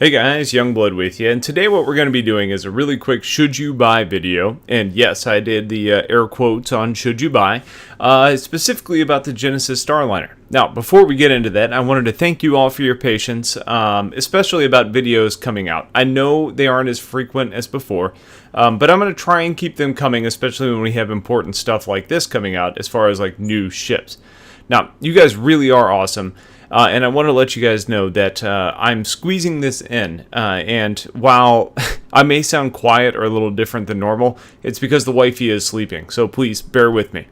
Hey guys, Youngblood with you, and today what we're going to be doing is a really quick should you buy video, and yes, I did the air quotes on should you buy, specifically about the Genesis Starliner. Now, before we get into that, I wanted to thank you all for your patience, especially about videos coming out. I know they aren't as frequent as before, but I'm going to try and keep them coming, especially when we have important stuff like this coming out as far as like new ships. Now, you guys really are awesome. And I want to let you guys know that I'm squeezing this in, and while I may sound quiet or a little different than normal, it's because the wifey is sleeping, so please bear with me.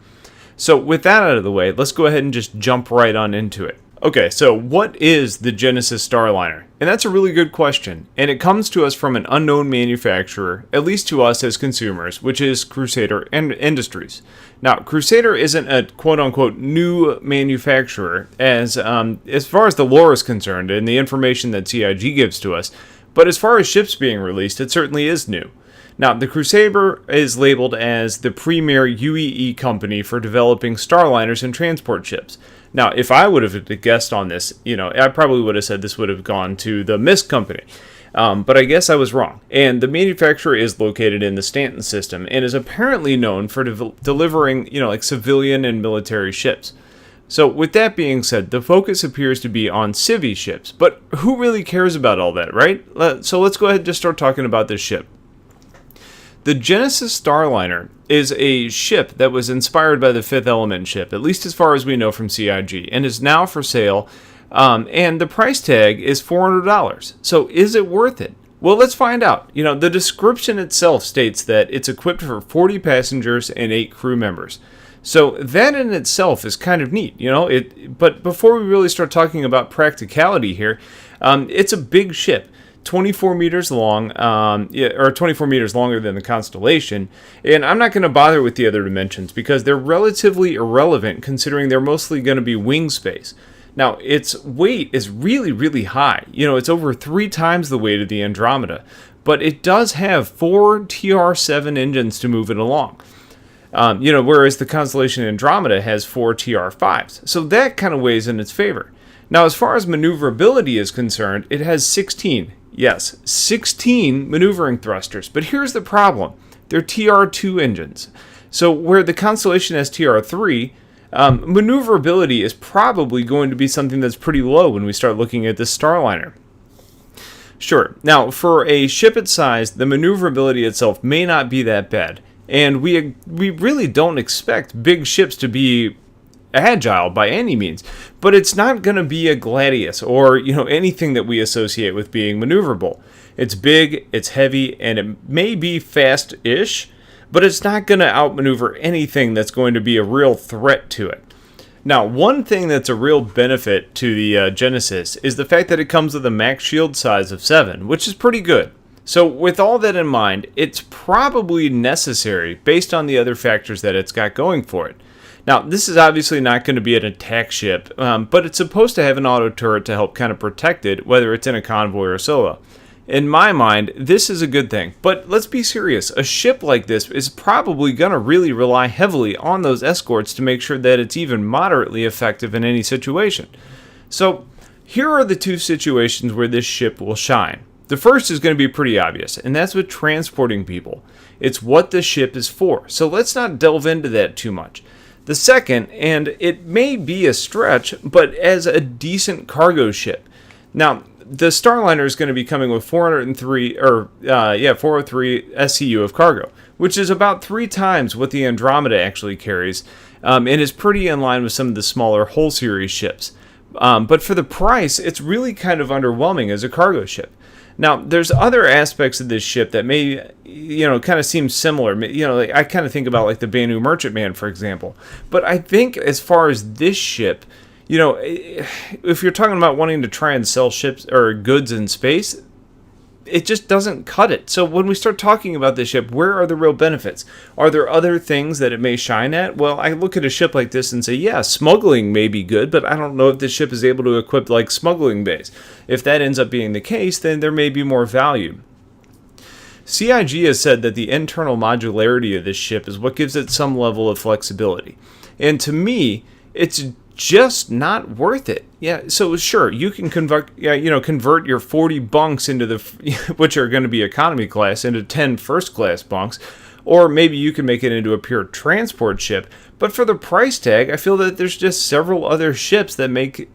So with that out of the way, let's go ahead and just jump right on into it. Okay, so what is the Genesis Starliner? And that's a really good question, and it comes to us from an unknown manufacturer, at least to us as consumers, which is Crusader Industries. Now, Crusader isn't a quote-unquote new manufacturer as far as the lore is concerned and the information that CIG gives to us, but as far as ships being released, it certainly is new. Now, the Crusader is labeled as the premier UEE company for developing Starliners and transport ships. Now, if I would have guessed on this, I probably would have said this would have gone to the Mist company. But I guess I was wrong. And the manufacturer is located in the Stanton system and is apparently known for delivering, like civilian and military ships. So with that being said, the focus appears to be on civvy ships. But who really cares about all that, right? So let's go ahead and just start talking about this ship. The Genesis Starliner is a ship that was inspired by the Fifth Element ship, at least as far as we know from CIG, and is now for sale, and the price tag is $400. So is it worth it? Well, let's find out. The description itself states that it's equipped for 40 passengers and 8 crew members. So that in itself is kind of neat, But before we really start talking about practicality here, it's a big ship. 24 meters long, or 24 meters longer than the Constellation, and I'm not going to bother with the other dimensions because they're relatively irrelevant considering they're mostly going to be wing space. Now, its weight is really, really high. It's over 3 times the weight of the Andromeda, but it does have 4 TR7 engines to move it along. Whereas the Constellation Andromeda has 4 TR5s, so that kind of weighs in its favor. Now, as far as maneuverability is concerned, it has 16 maneuvering thrusters. But here's the problem. They're TR2 engines. So where the Constellation has TR3, maneuverability is probably going to be something that's pretty low when we start looking at this Starliner. Sure. Now, for a ship its size, the maneuverability itself may not be that bad. And we really don't expect big ships to be agile by any means, but it's not going to be a Gladius or anything that we associate with being maneuverable. It's big, it's heavy, and it may be fast-ish, but it's not going to outmaneuver anything that's going to be a real threat to it. Now, one thing that's a real benefit to the Genesis is the fact that it comes with a max shield size of 7, which is pretty good. So with all that in mind, it's probably necessary based on the other factors that it's got going for it. Now, this is obviously not going to be an attack ship, but it's supposed to have an auto turret to help kind of protect it, whether it's in a convoy or solo. In my mind, this is a good thing, but let's be serious. A ship like this is probably going to really rely heavily on those escorts to make sure that it's even moderately effective in any situation. So, here are the 2 situations where this ship will shine. The first is going to be pretty obvious, and that's with transporting people. It's what the ship is for, so let's not delve into that too much. The second, and it may be a stretch, but as a decent cargo ship. Now, the Starliner is going to be coming with 403 SCU of cargo, which is about 3 times what the Andromeda actually carries, and is pretty in line with some of the smaller Hull series ships. But for the price, it's really kind of underwhelming as a cargo ship. Now, there's other aspects of this ship that may, kind of seem similar. I kind of think about like the Banu Merchantman, for example. But I think as far as this ship, if you're talking about wanting to try and sell ships or goods in space, it just doesn't cut it. So when we start talking about this ship, where are the real benefits? Are there other things that it may shine at? Well, I look at a ship like this and say, yeah, smuggling may be good, but I don't know if this ship is able to equip like smuggling bays. If that ends up being the case, then there may be more value. CIG has said that the internal modularity of this ship is what gives it some level of flexibility. And to me, it's just not worth it. Yeah, so sure, you can convert your 40 bunks into the which are going to be economy class into 10 first class bunks, or maybe you can make it into a pure transport ship. But for the price tag, I feel that there's just several other ships that make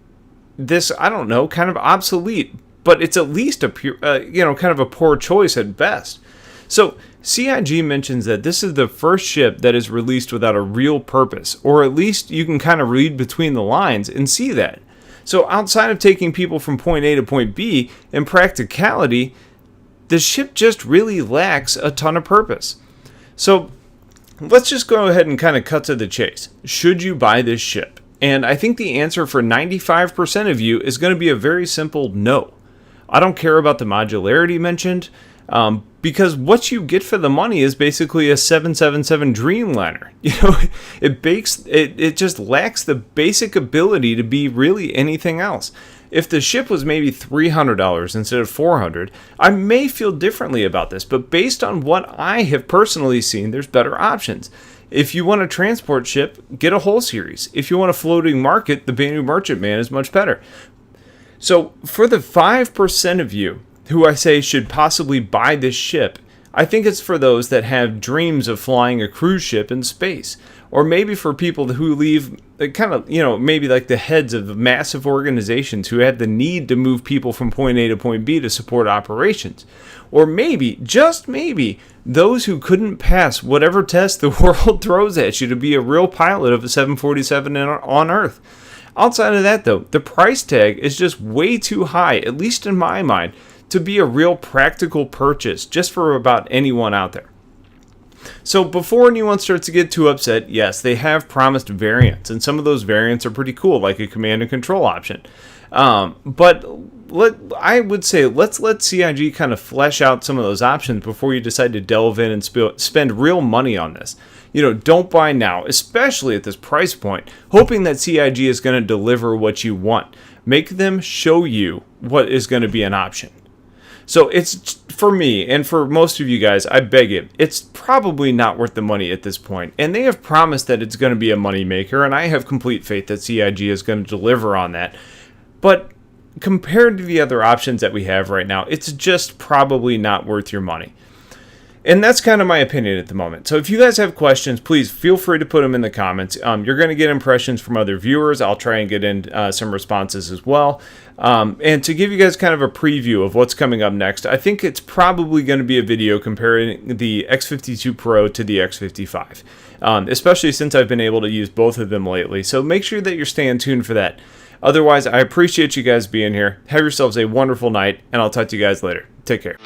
this, I don't know, kind of obsolete. But it's at least a pure, kind of a poor choice at best. So CIG mentions that this is the first ship that is released without a real purpose, or at least you can kind of read between the lines and see that. So outside of taking people from point A to point B, in practicality, the ship just really lacks a ton of purpose. So let's just go ahead and kind of cut to the chase. Should you buy this ship? And I think the answer for 95% of you is going to be a very simple no. I don't care about the modularity mentioned, because what you get for the money is basically a 777 Dreamliner. It just lacks the basic ability to be really anything else. If the ship was maybe $300 instead of $400, I may feel differently about this, but based on what I have personally seen, there's better options. If you want a transport ship, get a whole series. If you want a floating market, the Banu Merchantman is much better. So for the 5% of you who I say should possibly buy this ship, I think it's for those that have dreams of flying a cruise ship in space. Or maybe for people who leave kind of, maybe like the heads of massive organizations who have the need to move people from point A to point B to support operations. Or maybe, just maybe, those who couldn't pass whatever test the world throws at you to be a real pilot of a 747 on Earth. Outside of that, though, the price tag is just way too high, at least in my mind, to be a real practical purchase just for about anyone out there. So before anyone starts to get too upset, yes, they have promised variants, and some of those variants are pretty cool, like a command and control option. But I would say let's let CIG kind of flesh out some of those options before you decide to delve in and spend real money on this. Don't buy now, especially at this price point, hoping that CIG is going to deliver what you want. Make them show you what is going to be an option. So it's, for me, and for most of you guys, I beg it, it's probably not worth the money at this point. And they have promised that it's going to be a money maker, and I have complete faith that CIG is going to deliver on that. But compared to the other options that we have right now, it's just probably not worth your money. And that's kind of my opinion at the moment. So if you guys have questions, please feel free to put them in the comments. You're going to get impressions from other viewers. I'll try and get in some responses as well. And to give you guys kind of a preview of what's coming up next, I think it's probably going to be a video comparing the X52 Pro to the X55, especially since I've been able to use both of them lately. So make sure that you're staying tuned for that. Otherwise, I appreciate you guys being here. Have yourselves a wonderful night, and I'll talk to you guys later. Take care.